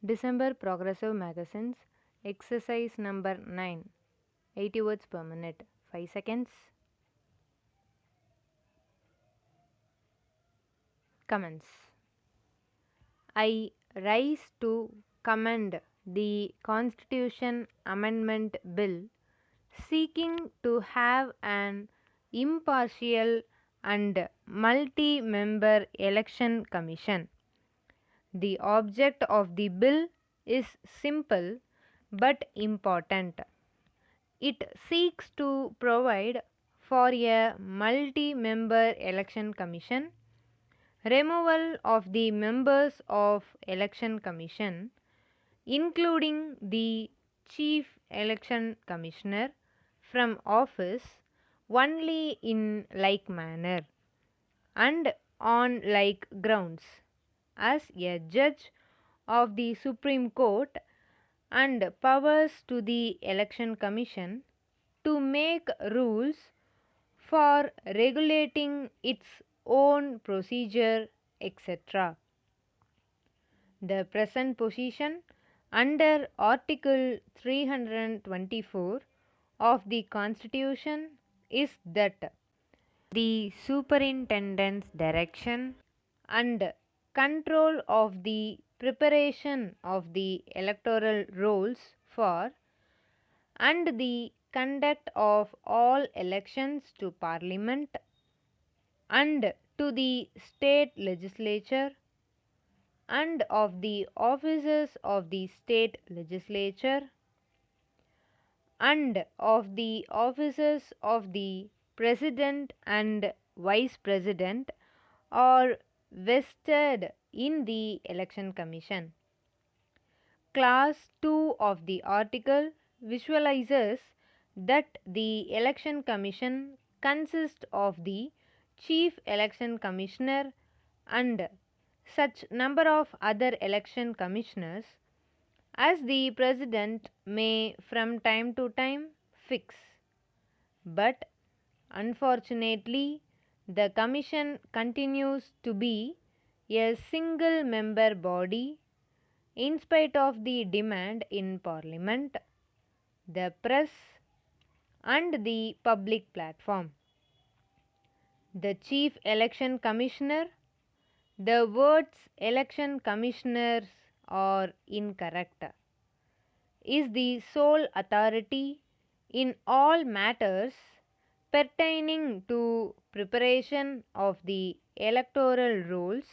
December Progressive Magazines, exercise number 9, 80 words per minute, 5 seconds. Comments. I rise to commend the Constitution Amendment Bill seeking to have an impartial and multi-member election commission. The object of the bill is simple but important. It seeks to provide for a multi-member election commission, removal of the members of election commission, including the chief election commissioner, from office only in like manner and on like grounds as a judge of the Supreme Court, and powers to the Election Commission to make rules for regulating its own procedure, etc. The present position under Article 324 of the Constitution is that the superintendent's direction and control of the preparation of the electoral rolls for and the conduct of all elections to Parliament and to the state legislature and of the officers of the state legislature and of the officers of the President and Vice President are vested in the Election Commission. Clause 2 of the article visualizes that the Election Commission consists of the Chief Election Commissioner and such number of other election commissioners as the President may from time to time fix. But unfortunately, the Commission continues to be a single member body in spite of the demand in Parliament, the press, and the public platform. The Chief Election Commissioner, the words election commissioners are incorrect, is the sole authority in all matters pertaining to preparation of the electoral rolls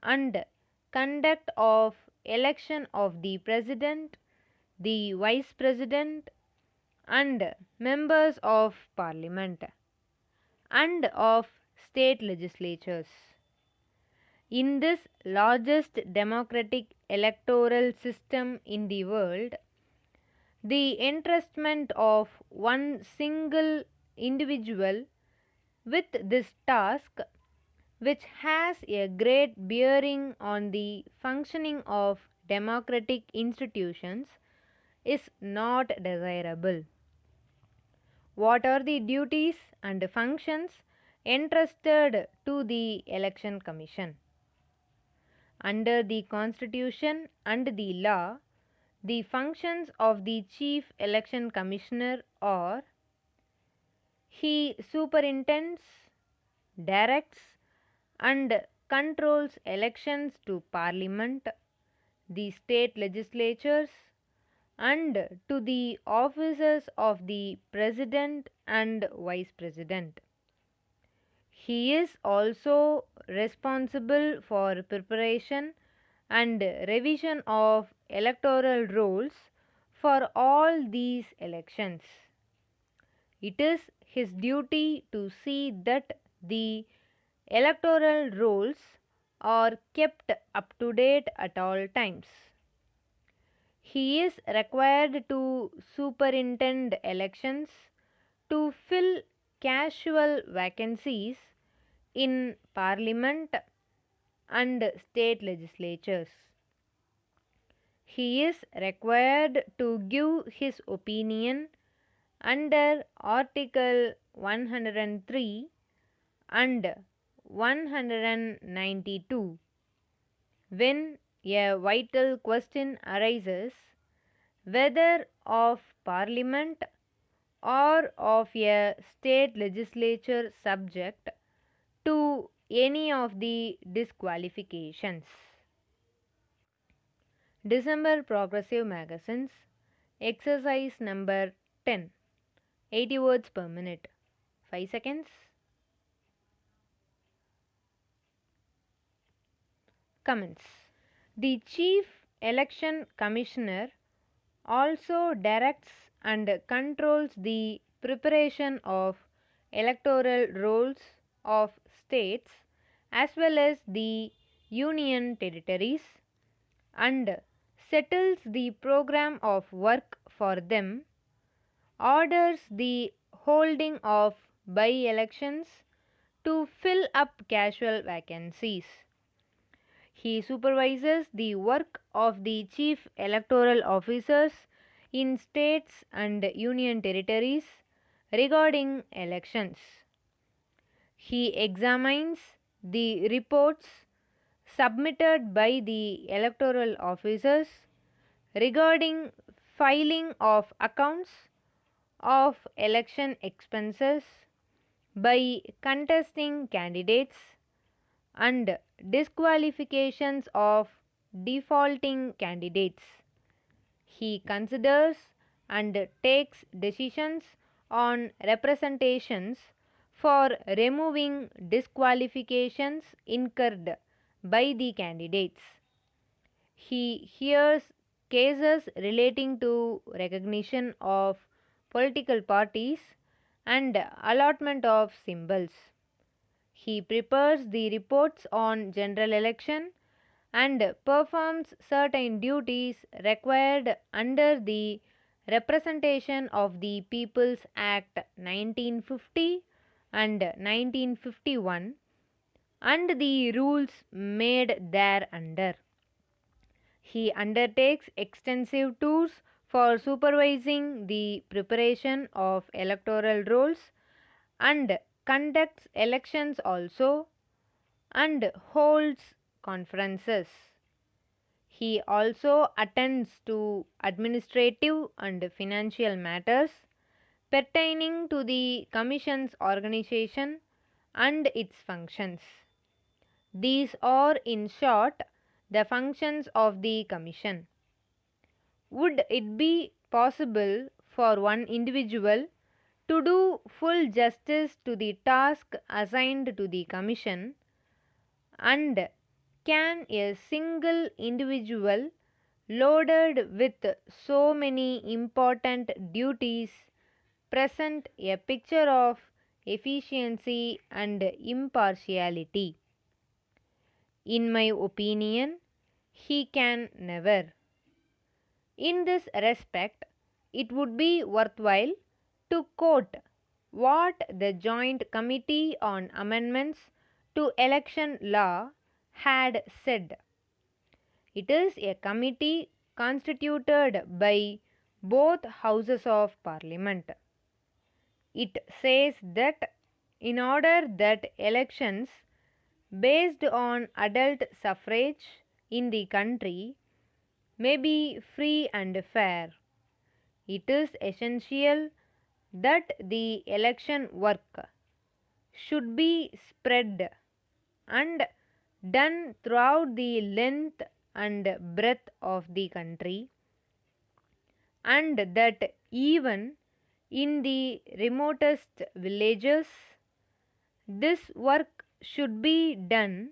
and conduct of election of the President, the Vice President, and members of Parliament, and of state legislatures. In this largest democratic electoral system in the world, the entrustment of one single individual with this task, which has a great bearing on the functioning of democratic institutions, is not desirable. What are the duties and functions entrusted to the Election Commission? Under the Constitution and the law, the functions of the Chief Election Commissioner are: he superintends, directs, and controls elections to Parliament, the state legislatures, and to the offices of the President and Vice President. He is also responsible for preparation and revision of electoral rolls for all these elections. It is his duty to see that the electoral rolls are kept up to date at all times. He is required to superintend elections to fill casual vacancies in Parliament and state legislatures. He is required to give his opinion under Article 103 and 192 when a vital question arises whether of Parliament or of a state legislature subject to any of the disqualifications. December Progressive Magazines, exercise number 10, 80 words per minute. 5 seconds. Comments. The Chief Election Commissioner also directs and controls the preparation of electoral rolls of states as well as the union territories and settles the program of work for them, orders the holding of by-elections to fill up casual vacancies. He supervises the work of the chief electoral officers in states and union territories regarding elections. He examines the reports submitted by the electoral officers regarding filing of accounts of election expenses by contesting candidates and disqualifications of defaulting candidates. He considers and takes decisions on representations for removing disqualifications incurred by the candidates. He hears cases relating to recognition of political parties and allotment of symbols. He prepares the reports on general election and performs certain duties required under the Representation of the People's Act 1950 and 1951 and the rules made thereunder. He undertakes extensive tours for supervising the preparation of electoral rolls and conducts elections also and holds conferences. He also attends to administrative and financial matters pertaining to the Commission's organization and its functions. These are, in short, the functions of the Commission. Would it be possible for one individual to do full justice to the task assigned to the Commission, and can a single individual loaded with so many important duties present a picture of efficiency and impartiality? In my opinion, he can never. In this respect, it would be worthwhile to quote what the Joint Committee on Amendments to Election Law had said. It is a committee constituted by both houses of Parliament. It says that in order that elections based on adult suffrage in the country may be free and fair, it is essential that the election work should be spread and done throughout the length and breadth of the country, and that even in the remotest villages this work should be done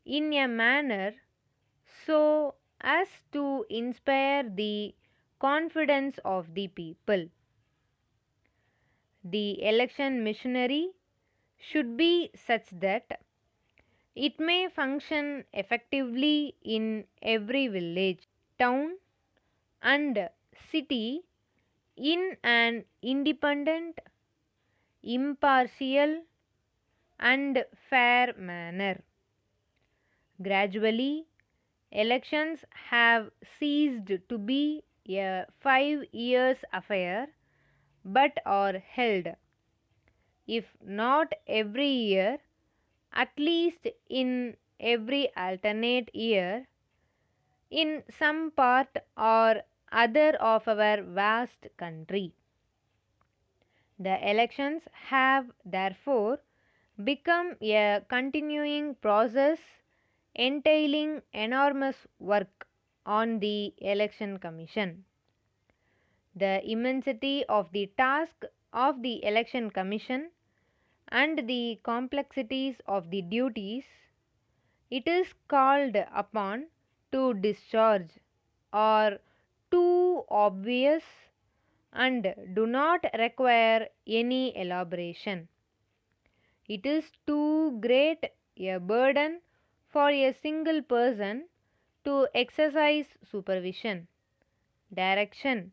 in a manner so as to inspire the confidence of the people. The election machinery should be such that it may function effectively in every village, town, and city in an independent, impartial, and fair manner. Gradually, elections have ceased to be a 5 years affair but are held, if not every year, at least in every alternate year, in some part or other of our vast country. The elections have therefore become a continuing process entailing enormous work on the Election Commission. The immensity of the task of the Election Commission and the complexities of the duties it is called upon to discharge are too obvious and do not require any elaboration. It is too great a burden for a single person to exercise supervision, direction,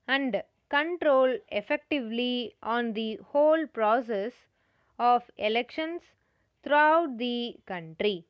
and control effectively on the whole process of elections throughout the country.